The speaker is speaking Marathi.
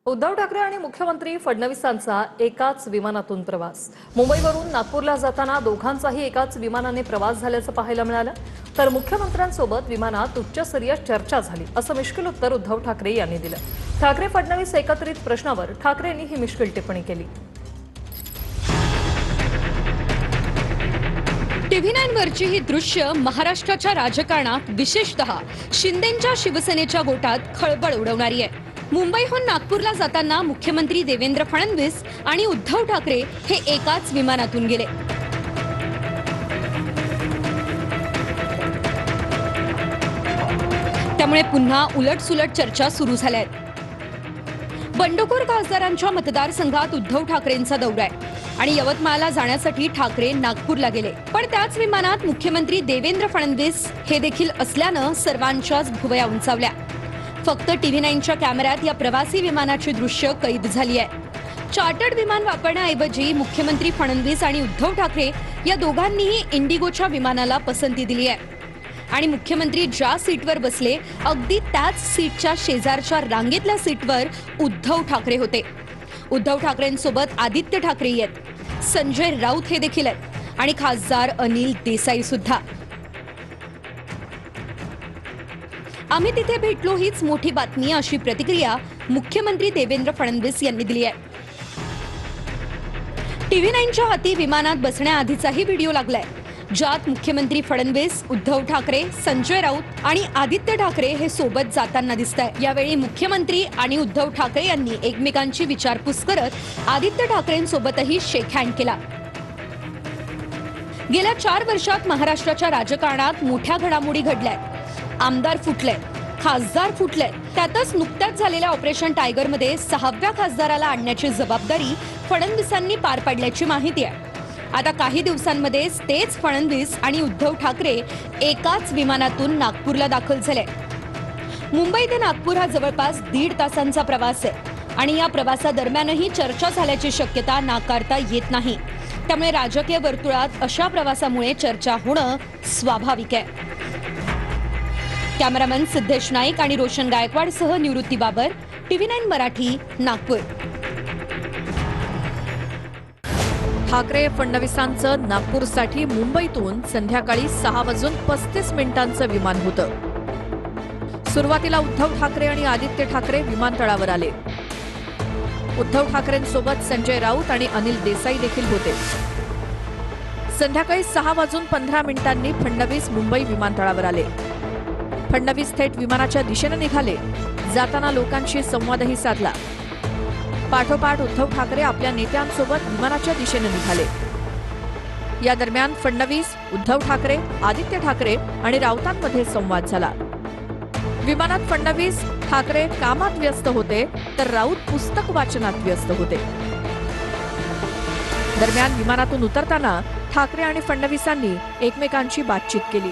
उद्धव ठाकरे आणि मुख्यमंत्री फडणवीसांचा एकाच विमानातून प्रवास। मुंबईवरून नागपूरला जाताना दोघांचाही एकाच विमानाने प्रवास झाल्याचं पाहायला मिळालं। तर मुख्यमंत्र्यांसोबत विमानात उच्चस्तरीय चर्चा झाली असं मिश्किल उत्तर उद्धव ठाकरे यांनी दिलं। ठाकरे फडणवीस एकत्रित प्रश्नावर ठाकरेंनी ही मिश्किल टिप्पणी केली। TV9 वरची ही दृश्य महाराष्ट्राच्या राजकारणात विशेषतः शिंदेंच्या शिवसेनेच्या गोटात खळबळ उडवणारी आहे। मुंबईहून नागपूरला जाताना मुख्यमंत्री देवेंद्र फडणवीस आणि उद्धव ठाकरे हे एकाच विमानातून गेले। त्यामुळे पुन्हा उलटसुलट चर्चा सुरू झाल्या आहेत। बंडखोर खासदारांच्या मतदारसंघात उद्धव ठाकरेंचा दौरा आहे आणि यवतमाळला जाण्यासाठी ठाकरे नागपूरला गेले, पण त्याच विमानात मुख्यमंत्री देवेंद्र फडणवीस हे देखील असल्यानं सर्वांच्याच भुवया उंचावल्या। फक्त TV9च्या कॅमेऱ्यात या प्रवासी विमानाची दृश्य कैद झाली आहे। चार्टर्ड विमान वापरण्याऐवजी मुख्यमंत्री फडणवीस आणि उद्धव ठाकरे या दोघांनीही इंडिगोच्या विमानाला पसंती दिली आहे आणि मुख्यमंत्री ज्या सीटवर बसले अगदी त्याच सीटच्या शेजारच्या रांगेतल्या सीटवर उद्धव ठाकरे होते। उद्धव ठाकरेंसोबत आदित्य ठाकरे आहेत, संजय राऊत हे देखील आहेत आणि खासदार अनिल देसाई सुद्धा। आम्ही तिथे भेटलो हीच मोठी बातमी अशी प्रतिक्रिया मुख्यमंत्री देवेंद्र फडणवीस यांनी दिली आहे। TV9च्या हाती विमानात बसण्याआधीचाही व्हिडिओ लागलाय, ज्यात मुख्यमंत्री फडणवीस, उद्धव ठाकरे, संजय राऊत आणि आदित्य ठाकरे हे सोबत जाताना दिसताय। यावेळी मुख्यमंत्री आणि उद्धव ठाकरे यांनी एकमेकांची विचारपूस करत आदित्य ठाकरेंसोबतही शेक हँड केला। गेल्या 4 वर्षात महाराष्ट्राच्या राजकारणात मोठ्या घडामोडी घडल्यात। आमदार फुटले, खासदार फुटले, त्यातच नुकत्याच झालेल्या ऑपरेशन टायगरमध्ये 6व्या खासदाराला आणण्याची जबाबदारी फडणवीसांनी पार पाडल्याची माहिती आहे। आता काही दिवसांमध्येच तेच फडणवीस आणि उद्धव ठाकरे एकाच विमानातून नागपूरला दाखल झाले। मुंबई ते नागपूर हा जवळपास 1.5 तासांचा प्रवास आहे आणि या प्रवासादरम्यानही चर्चा झाल्याची शक्यता नाकारता येत नाही। त्यामुळे राजकीय वर्तुळात अशा प्रवासामुळे चर्चा होणं स्वाभाविक आहे। कॅमेरामन सिद्धेश नाईक आणि रोशन गायकवाडसह निवृत्ती बाबर, TV9 मराठी, नागपूर। ठाकरे फडणवीसांचं नागपूरसाठी मुंबईतून संध्याकाळी 6:35 विमान होतं। सुरुवातीला उद्धव ठाकरे आणि आदित्य ठाकरे विमानतळावर आले। उद्धव ठाकरेंसोबत संजय राऊत आणि अनिल देसाई देखील होते। संध्याकाळी 6:15 फडणवीस मुंबई विमानतळावर आले। फडणवीस थेट विमानाच्या दिशेने निघाले। जाताना लोकांशी संवादही साधला। पाठोपाठ उद्धव ठाकरे आपल्या नेत्यांसोबत विमानाच्या दिशेने निघाले। या दरम्यान फडणवीस, उद्धव ठाकरे, आदित्य ठाकरे आणि राऊतांमध्ये संवाद झाला। विमानात फडणवीस, ठाकरे कामात व्यस्त होते तर राऊत पुस्तक वाचनात व्यस्त होते। दरम्यान विमानातून उतरताना ठाकरे आणि फडणवीसांनी एकमेकांची बातचीत केली।